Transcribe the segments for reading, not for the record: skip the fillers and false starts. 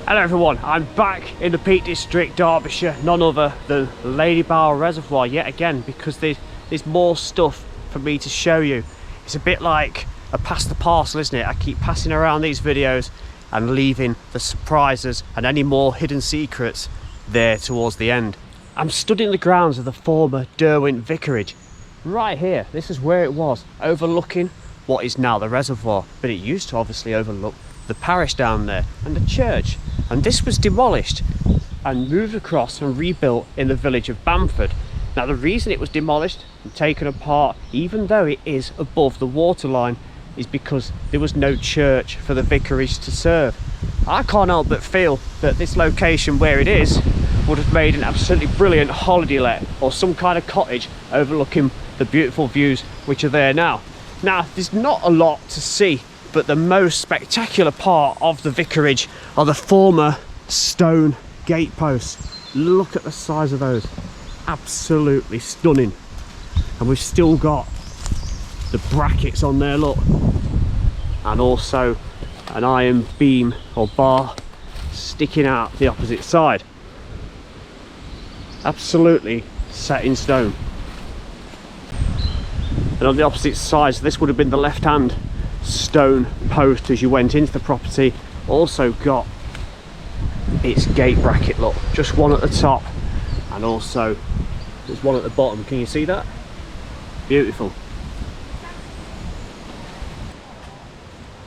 Hello everyone, I'm back in the Peak District, Derbyshire, none other than Ladybower Reservoir yet again, because there's more stuff for me to show you. It's a bit like a pass the parcel, isn't it? I keep passing around these videos and leaving the surprises and any more hidden secrets there towards the end. I'm stood in the grounds of the former Derwent Vicarage. Right here, this is where it was, overlooking what is now the reservoir, but it used to obviously overlook the parish down there and the church, and this was demolished and moved across and rebuilt in the village of Bamford. Now the reason it was demolished and taken apart, even though it is above the waterline, is because there was no church for the vicarage to serve. I can't help but feel that this location where it is would have made an absolutely brilliant holiday let or some kind of cottage overlooking the beautiful views which are there now. Now there's not a lot to see, but the most spectacular part of the vicarage are the former stone gateposts. Look at the size of those, absolutely stunning. And we've still got the brackets on there, look, and also an iron beam or bar sticking out the opposite side. Absolutely set in stone. And on the opposite side, so this would have been the left hand stone post as you went into the property, also got its gate bracket, look, just one at the top and also there's one at the bottom. Can you see that? Beautiful.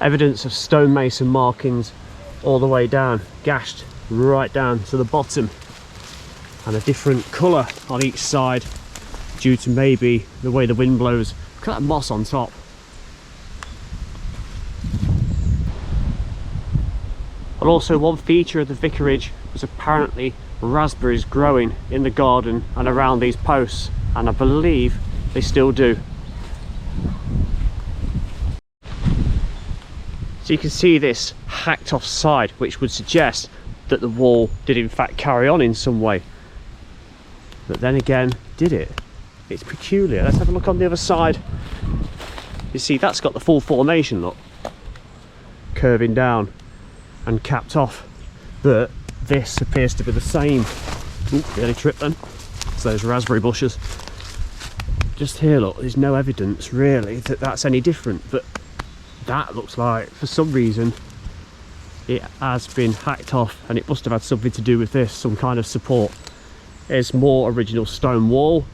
Evidence of stonemason markings all the way down, gashed right down to the bottom, and a different colour on each side due to maybe the way the wind blows. Look at that moss on top. And also one feature of the vicarage was apparently raspberries growing in the garden and around these posts, and I believe they still do. So you can see this hacked off side, which would suggest that the wall did in fact carry on in some way. But then again, did it? It's peculiar. Let's have a look on the other side. You see that's got the full formation, look, curving down and capped off, but this appears to be the same. Ooh, nearly tripped then. It's those raspberry bushes. Just here, look, there's no evidence really that that's any different, but that looks like for some reason it has been hacked off, and it must have had something to do with this, some kind of support. There's more original stone wall.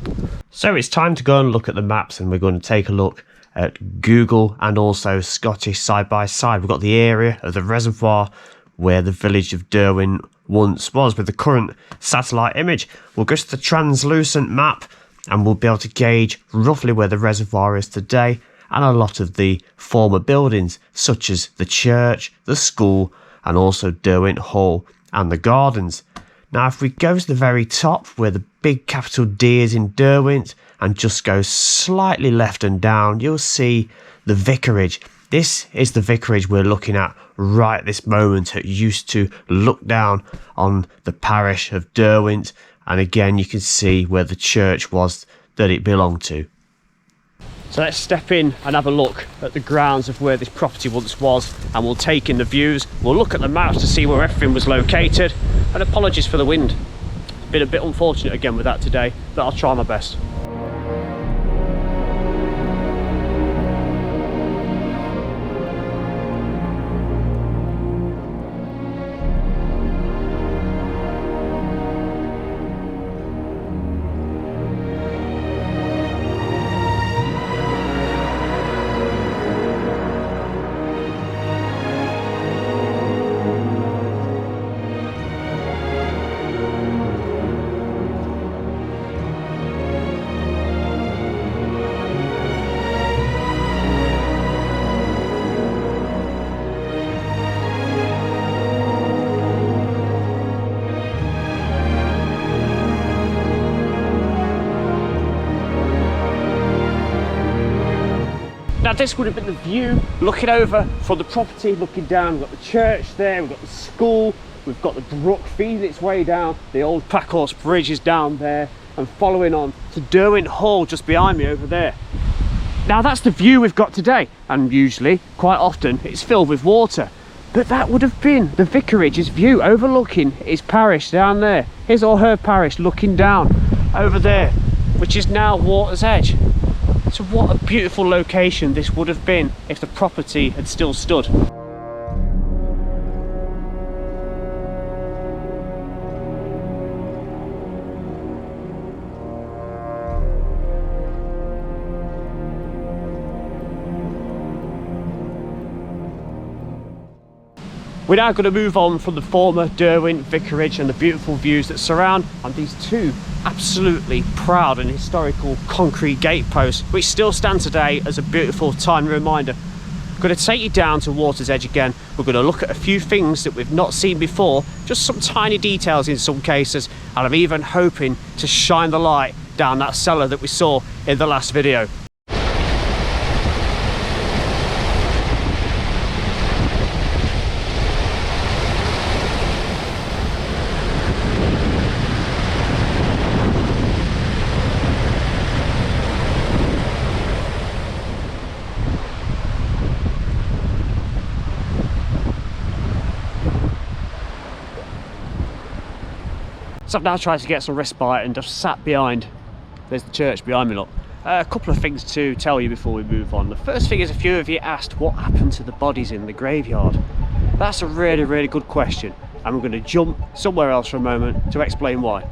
So it's time to go and look at the maps, and we're going to take a look at Google and also Scottish side by side. We've got the area of the reservoir where the village of Derwent once was with the current satellite image. We'll go to the translucent map and we'll be able to gauge roughly where the reservoir is today and a lot of the former buildings such as the church, the school and also Derwent Hall and the gardens. Now if we go to the very top where the big capital D is in Derwent and just go slightly left and down, you'll see the vicarage. This is the vicarage we're looking at right this moment. It used to look down on the parish of Derwent, and again you can see where the church was that it belonged to. So let's step in and have a look at the grounds of where this property once was, and we'll take in the views. We'll look at the maps to see where everything was located, and apologies for the wind. Been a bit unfortunate again with that today, but I'll try my best. Now this would have been the view looking over from the property, looking down. We've got the church there, we've got the school, we've got the brook feeding its way down, the old Packhorse Bridge is down there, and following on to Derwent Hall just behind me over there. Now that's the view we've got today, and usually, quite often, it's filled with water. But that would have been the vicarage's view overlooking his parish down there, his or her parish, looking down over there, which is now water's edge. So what a beautiful location this would have been if the property had still stood. We're now going to move on from the former Derwent Vicarage and the beautiful views that surround on these two absolutely proud and historical concrete gateposts, which still stand today as a beautiful timely reminder. I'm going to take you down to water's edge again. We're going to look at a few things that we've not seen before, just some tiny details in some cases, and I'm even hoping to shine the light down that cellar that we saw in the last video. So I've now tried to get some respite and just sat behind, there's the church behind me, look. A couple of things to tell you before we move on. The first thing is, a few of you asked what happened to the bodies in the graveyard. That's a really good question, and we're going to jump somewhere else for a moment to explain why.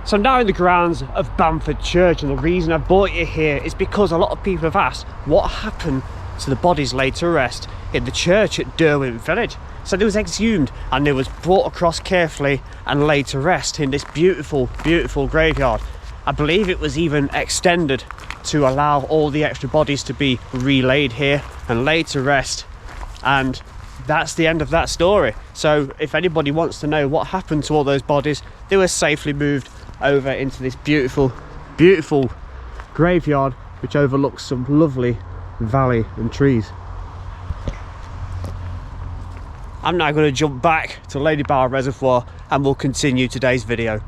So I'm now in the grounds of Bamford Church, and the reason I've brought you here is because a lot of people have asked what happened to the bodies laid to rest in the church at Derwent Village. So they was exhumed and they was brought across carefully and laid to rest in this beautiful graveyard. I believe it was even extended to allow all the extra bodies to be relayed here and laid to rest, and that's the end of that story. So if anybody wants to know what happened to all those bodies, they were safely moved over into this beautiful graveyard which overlooks some lovely valley and trees. I'm now going to jump back to Ladybower Reservoir and we'll continue today's video.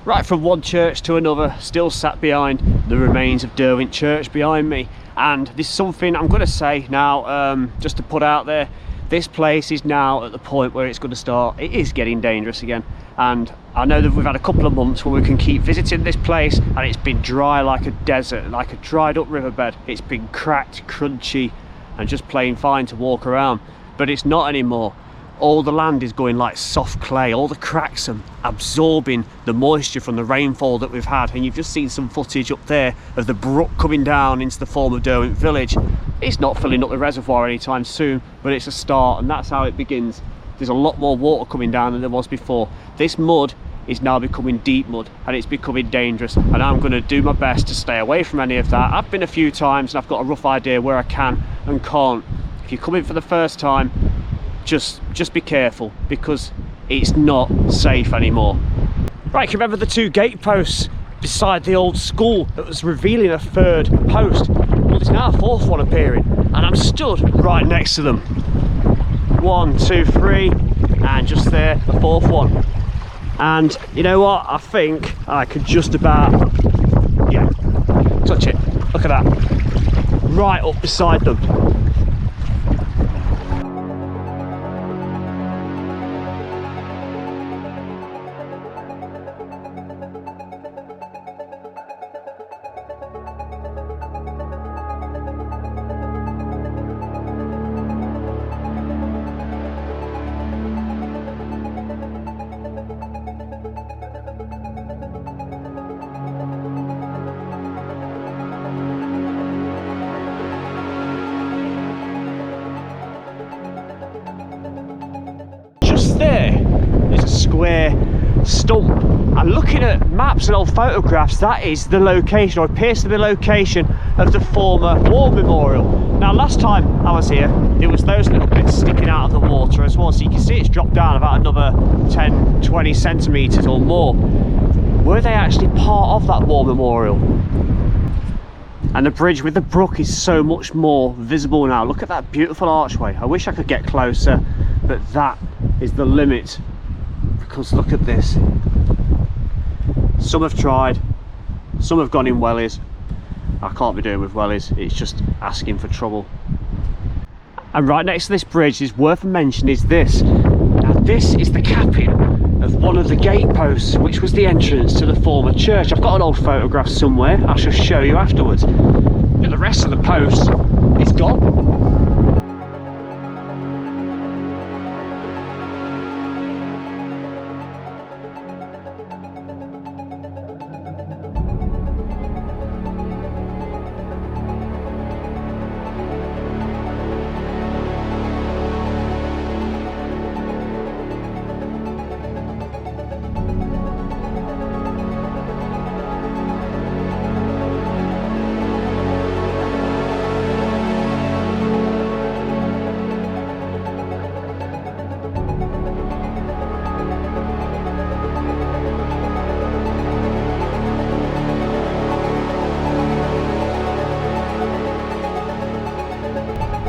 Right, from one church to another, still sat behind the remains of Derwent Church behind me, and this is something I'm going to say now, just to put out there. This place is now at the point where it's going to start, it is getting dangerous again, and I know that we've had a couple of months where we can keep visiting this place and it's been dry like a desert, like a dried up riverbed. It's been cracked, crunchy and just plain fine to walk around, but it's not anymore. All the land is going like soft clay, all the cracks are absorbing the moisture from the rainfall that we've had, and you've just seen some footage up there of the brook coming down into the former Derwent village. It's not filling up the reservoir anytime soon, but it's a start, and that's how it begins. There's a lot more water coming down than there was before. This mud is now becoming deep mud and it's becoming dangerous, and I'm going to do my best to stay away from any of that. I've been a few times and I've got a rough idea where I can and can't. If you're coming for the first time, just be careful, because it's not safe anymore. Right, can you remember the two gateposts beside the old school that was revealing a third post? Well, there's now a fourth one appearing, and I'm stood right next to them. 1, 2, 3, and just there, the fourth one. And you know what? I think I could just about, yeah, touch it. Look at that. Right up beside them. There's a square stump, and looking at maps and old photographs, that is the location, or appears to be the location, of the former war memorial. Now last time I was here, there was those little bits sticking out of the water as well, so you can see it's dropped down about another 10-20 centimetres or more. Were they actually part of that war memorial? And the bridge with the brook is so much more visible now. Look at that beautiful archway. I wish I could get closer, but that is the limit. Because look at this. Some have tried, some have gone in wellies. I can't be doing with wellies, it's just asking for trouble. And right next to this bridge is worth a mention is this. Now this is the capping of one of the gateposts, which was the entrance to the former church. I've got an old photograph somewhere, I shall show you afterwards. But the rest of the post is gone.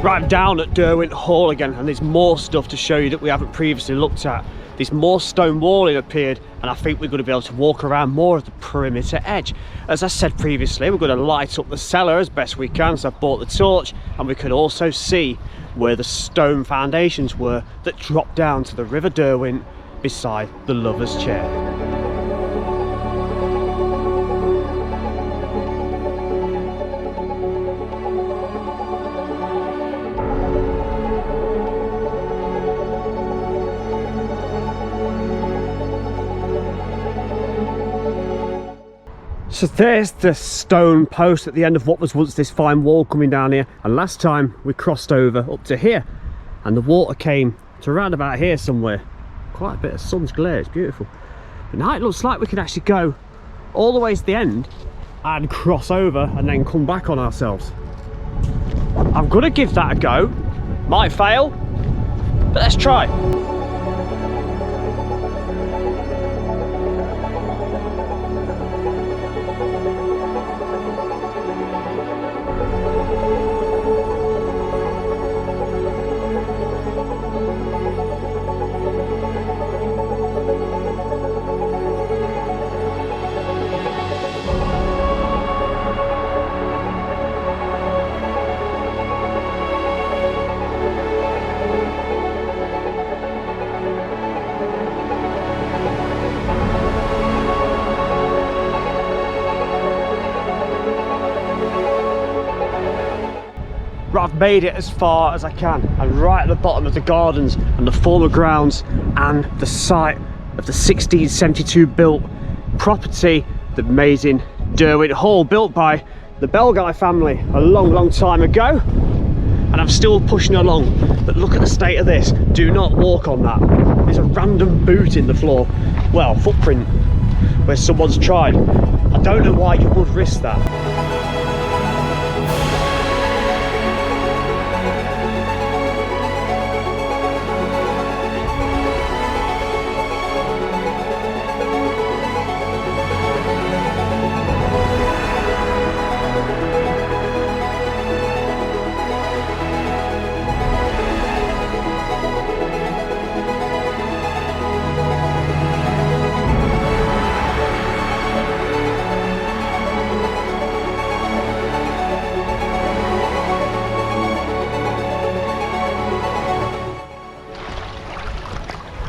Right, I'm down at Derwent Hall again, and there's more stuff to show you that we haven't previously looked at. There's more stone walling appeared, and I think we're going to be able to walk around more of the perimeter edge. As I said previously, we're going to light up the cellar as best we can, so I've brought the torch, and we can also see where the stone foundations were that dropped down to the River Derwent beside the Lover's Chair. So there's the stone post at the end of what was once this fine wall coming down here, and last time we crossed over up to here and the water came to around about here somewhere. Quite a bit of sun's glare, it's beautiful. But now it looks like we can actually go all the way to the end and cross over and then come back on ourselves. I'm gonna give that a go. Might fail, but let's try. Right, I've made it as far as I can, and right at the bottom of the gardens and the former grounds and the site of the 1672 built property, the amazing Derwent Hall, built by the Belguy family a long time ago, and I'm still pushing along. But look at the state of this. Do not walk on that. There's a random boot in the floor, well, footprint where someone's tried. I don't know why you would risk that.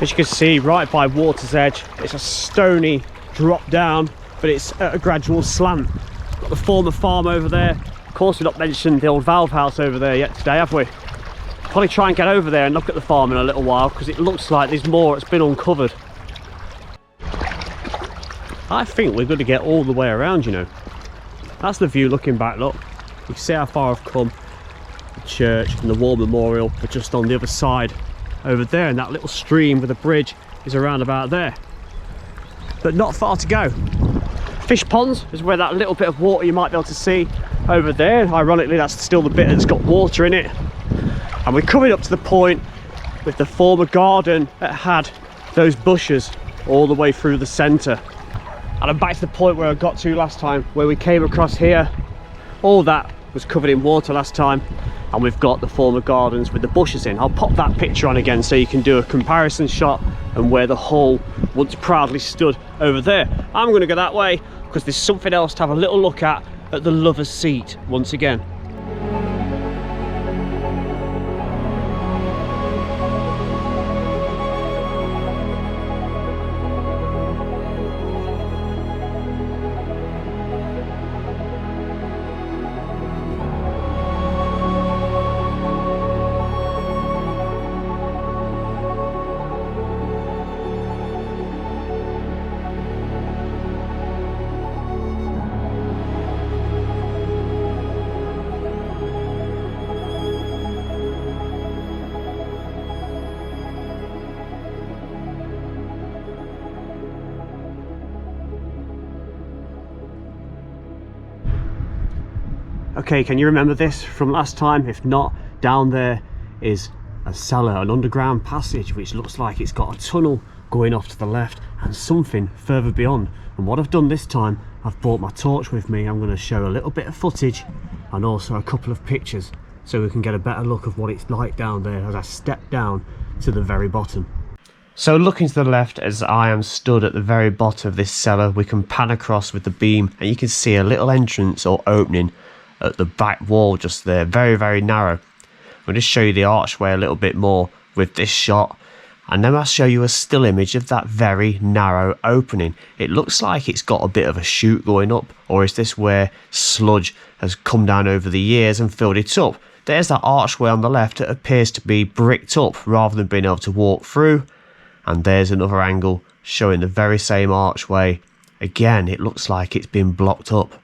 As you can see, right by water's edge, it's a stony drop down, but it's at a gradual slant. Got the former farm over there. Of course, we've not mentioned the old valve house over there yet today, have we? Probably try and get over there and look at the farm in a little while, because it looks like there's more that's been uncovered. I think we're going to get all the way around, you know. That's the view looking back, look. You can see how far I've come. The church and the war memorial are just on the other side over there, and that little stream with a bridge is around about there. But not far to go. Fish ponds is where that little bit of water you might be able to see over there. Ironically, that's still the bit that's got water in it. And we're coming up to the point with the former garden that had those bushes all the way through the centre. And I'm back to the point where I got to last time, where we came across here. All that was covered in water last time, and we've got the former gardens with the bushes in. I'll pop that picture on again so you can do a comparison shot and where the hall once proudly stood over there. I'm going to go that way because there's something else to have a little look at the Lover's Seat once again. Okay, can you remember this from last time? If not, down there is a cellar, an underground passage, which looks like it's got a tunnel going off to the left and something further beyond. And what I've done this time, I've brought my torch with me. I'm going to show a little bit of footage and also a couple of pictures so we can get a better look of what it's like down there as I step down to the very bottom. So looking to the left, as I am stood at the very bottom of this cellar, we can pan across with the beam and you can see a little entrance or opening at the back wall just there, very, very narrow. I'll just show you the archway a little bit more with this shot, and then I'll show you a still image of that very narrow opening. It looks like it's got a bit of a chute going up, or is this where sludge has come down over the years and filled it up? There's that archway on the left that appears to be bricked up rather than being able to walk through, and there's another angle showing the very same archway. Again, it looks like it's been blocked up.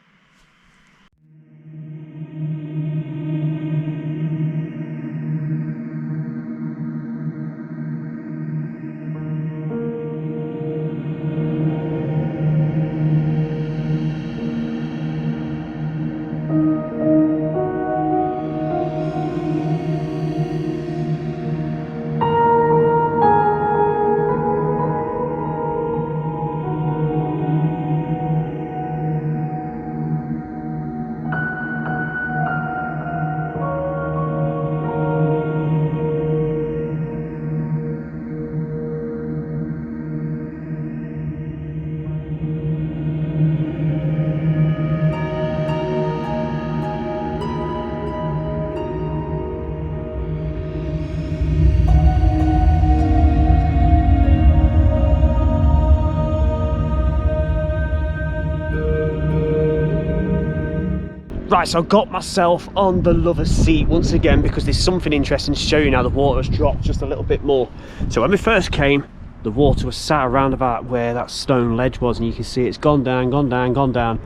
Right, so I've got myself on the Lover's Seat once again because there's something interesting to show you now. The water has dropped just a little bit more. So when we first came, the water was sat around about where that stone ledge was, and you can see it's gone down, gone down, gone down.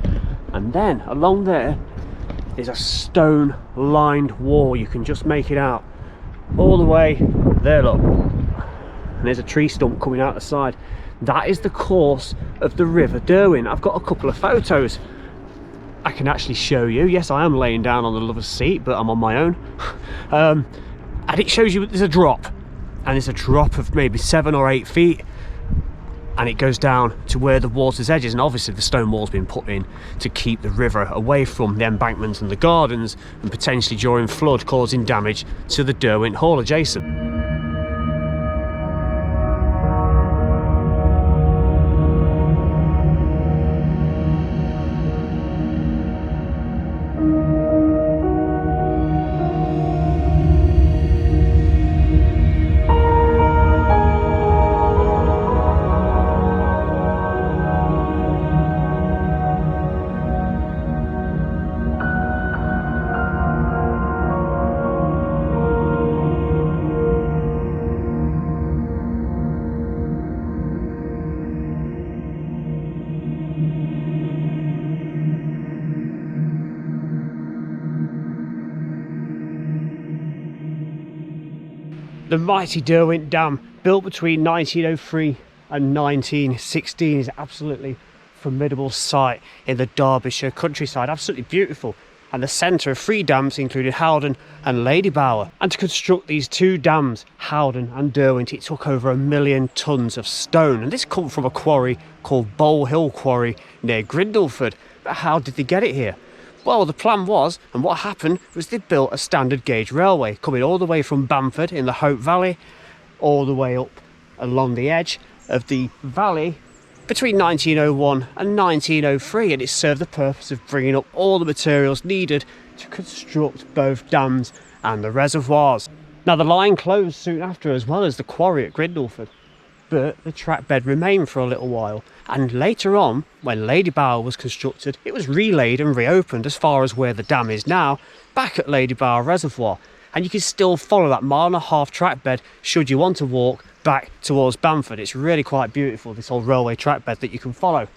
And then along there is a stone lined wall. You can just make it out all the way there, look. And there's a tree stump coming out the side. That is the course of the River Derwent. I've got a couple of photos I can actually show you. Yes, I am laying down on the Lover's Seat, but I'm on my own. And it shows you there's a drop, and it's a drop of maybe 7 or 8 feet, and it goes down to where the water's edge is. And obviously the stone wall's been put in to keep the river away from the embankments and the gardens, and potentially during flood causing damage to the Derwent Hall adjacent. The mighty Derwent Dam, built between 1903 and 1916, is an absolutely formidable sight in the Derbyshire countryside. Absolutely beautiful. and the centre of 3 dams included Howden and Ladybower. And to construct these 2 dams, Howden and Derwent, it took over 1 million tonnes of stone, and this come from a quarry called Bowl Hill Quarry near Grindleford. But how did they get it here? Well, the plan was, and what happened was they built a standard gauge railway coming all the way from Bamford in the Hope Valley, all the way up along the edge of the valley between 1901 and 1903, and it served the purpose of bringing up all the materials needed to construct both dams and the reservoirs. Now the line closed soon after, as well as the quarry at Grindleford, but the track bed remained for a little while, and later on, when Ladybower was constructed, it was relaid and reopened as far as where the dam is now, back at Ladybower Reservoir, and you can still follow that 1.5 mile track bed should you want to walk back towards Bamford. It's really quite beautiful, this old railway track bed that you can follow.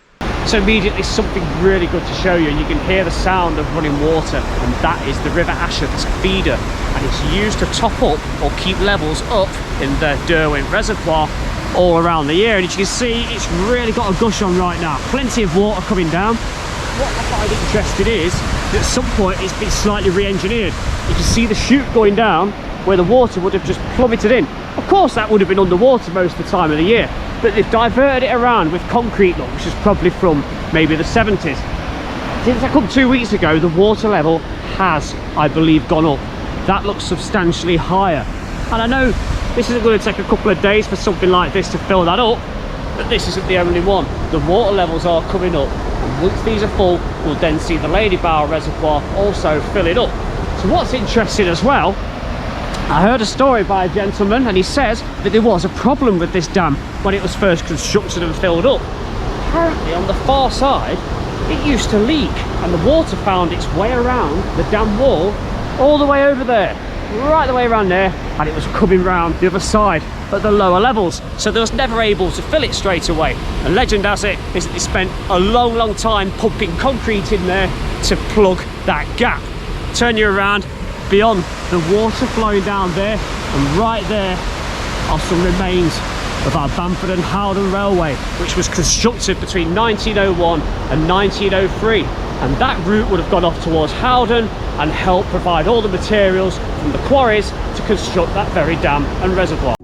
So immediately something really good to show you. You can hear the sound of running water, and that is the River Ashopton's feeder, and it's used to top up or keep levels up in the Derwent Reservoir all around the year. And as you can see, it's really got a gush on right now, plenty of water coming down. What I find interesting is that at some point it's been slightly re-engineered. You can see the chute going down where the water would have just plummeted in. Of course that would have been underwater most of the time of the year, but they've diverted it around with concrete, look, which is probably from maybe the 70s. Since I come 2 weeks ago, the water level has, I believe, gone up. That looks substantially higher, and I know this isn't going to take a couple of days for something like this to fill that up, but this isn't the only one. The water levels are coming up, and once these are full, we'll then see the Ladybower Reservoir also fill it up. So what's interesting as well, I heard a story by a gentleman, and he says that there was a problem with this dam when it was first constructed and filled up. Apparently on the far side it used to leak, and the water found its way around the dam wall all the way over there, right the way around there, and it was coming round the other side at the lower levels, so they was never able to fill it straight away. And legend has it is that they spent a long time pumping concrete in there to plug that gap. Turn you around, beyond the water flowing down there, and right there are some remains of our Bamford and Howden Railway, which was constructed between 1901 and 1903, and that route would have gone off towards Howden and helped provide all the materials from the quarries to construct that very dam and reservoir.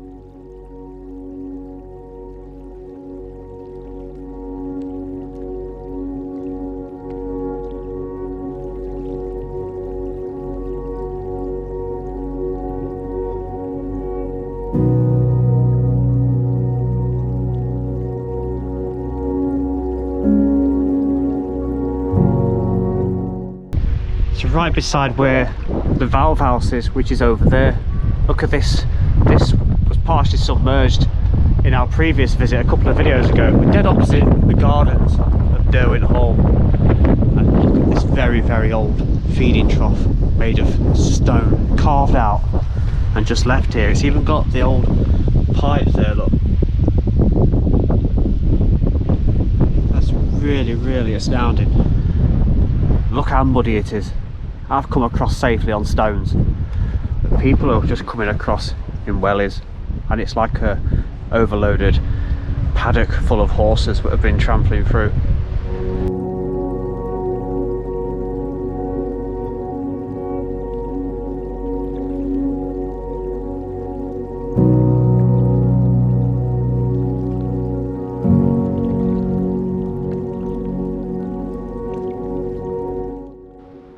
Right beside where the valve house is, which is over there. Look at this. This was partially submerged in our previous visit a couple of videos ago. We're dead opposite the gardens of Derwent Hall, and look at this very old feeding trough made of stone, carved out and just left here. It's even got the old pipes there, look. That's really astounding. Look how muddy it is. I've come across safely on stones, but people are just coming across in wellies, and it's like a overloaded paddock full of horses that have been trampling through.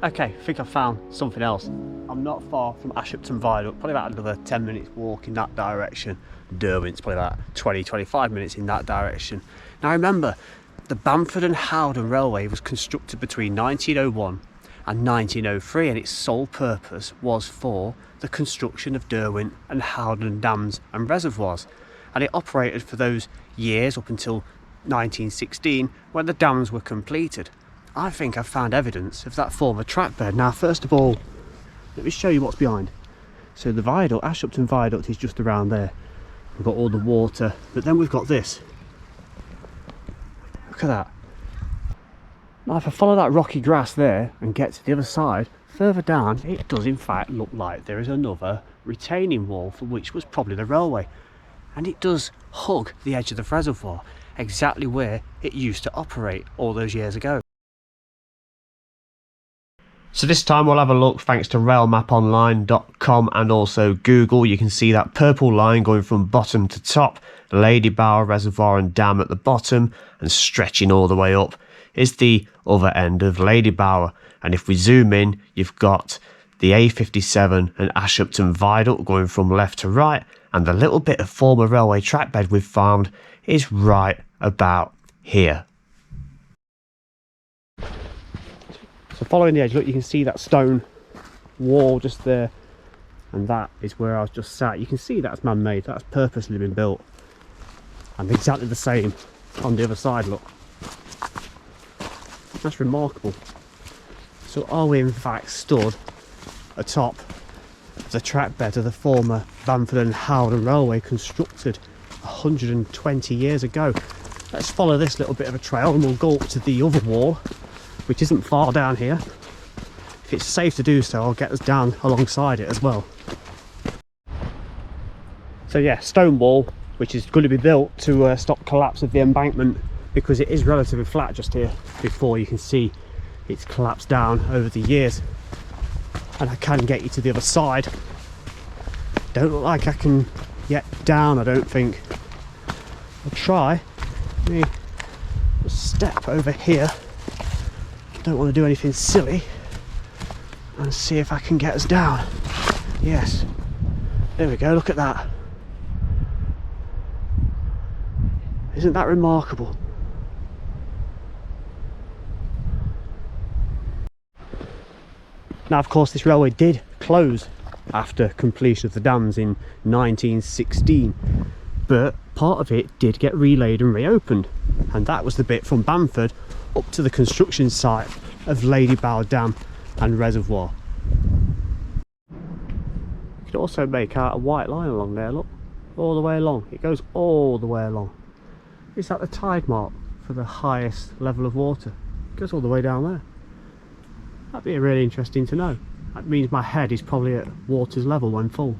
Okay, I think I found something else. I'm not far from Ashopton Viaduct, probably about another 10 minutes walk in that direction. Derwent's probably about 20-25 minutes in that direction. Now remember, the Bamford and Howden Railway was constructed between 1901 and 1903, and its sole purpose was for the construction of Derwent and Howden dams and reservoirs. And it operated for those years up until 1916, when the dams were completed. I think I've found evidence of that former track bed. Now first of all, let me show you what's behind. So the viaduct, Ashopton Viaduct, is just around there. We've got all the water, but then we've got this. Look at that. Now if I follow that rocky grass there and get to the other side, further down, it does in fact look like there is another retaining wall, for which was probably the railway. And it does hug the edge of the reservoir, exactly where it used to operate all those years ago. So this time we'll have a look thanks to railmaponline.com and also Google. You can see that purple line going from bottom to top, Ladybower Reservoir and Dam at the bottom, and stretching all the way up is the other end of Ladybower. And if we zoom in, you've got the A57 and Ashopton Viaduct going from left to right, and the little bit of former railway track bed we've found is right about here. So following the edge, look, you can see that stone wall just there, and that is where I was just sat. You can see that's man-made, that's purposely been built. And exactly the same on the other side, look. That's remarkable. So are we in fact stood atop the track bed of the former Bamford Howden Railway, constructed 120 years ago? Let's follow this little bit of a trail and we'll go up to the other wall, which isn't far down here. If it's safe to do so, I'll get us down alongside it as well. So yeah, stone wall, which is going to be built to stop collapse of the embankment, because it is relatively flat just here before. You can see it's collapsed down over the years. And I can get you to the other side. Don't look like I can get down, I don't think. I'll try. Let me just step over here. Don't want to do anything silly, and see if I can get us down. Yes, there we go, look at that. Isn't that remarkable? Now of course this railway did close after completion of the dams in 1916, but part of it did get relayed and reopened, and that was the bit from Bamford up to the construction site of Ladybower Dam and Reservoir. You can also make out a white line along there, look, all the way along. It goes all the way along. Is that the tide mark for the highest level of water? It goes all the way down there. That'd be really interesting to know. That means my head is probably at water's level when full.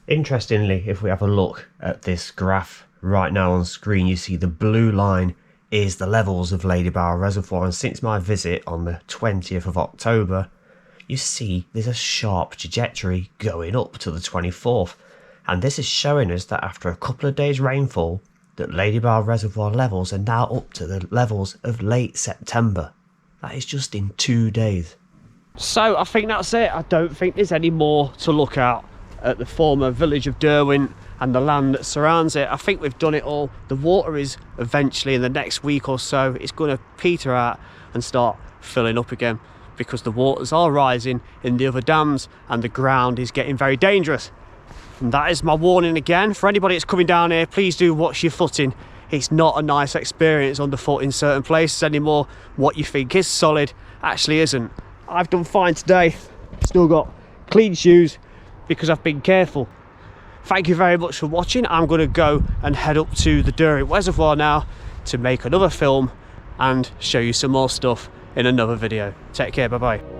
Interestingly, if we have a look at this graph right now on screen, you see the blue line is the levels of Ladybower Reservoir, and since my visit on the 20th of October, you see there's a sharp trajectory going up to the 24th, and this is showing us that after a couple of days rainfall, that Ladybower Reservoir levels are now up to the levels of late September. That is just in 2 days. So I think that's it. I don't think there's any more to look at the former village of Derwent and the land that surrounds it. I think we've done it all. The water is eventually, in the next week or so, it's going to peter out and start filling up again, because the waters are rising in the other dams and the ground is getting very dangerous. And that is my warning again for anybody that's coming down here. Please do watch your footing. It's not a nice experience underfoot in certain places anymore. What you think is solid actually isn't. I've done fine today, still got clean shoes because I've been careful. Thank you very much for watching. I'm going to go and head up to the Derwent Reservoir now to make another film and show you some more stuff in another video. Take care, bye bye.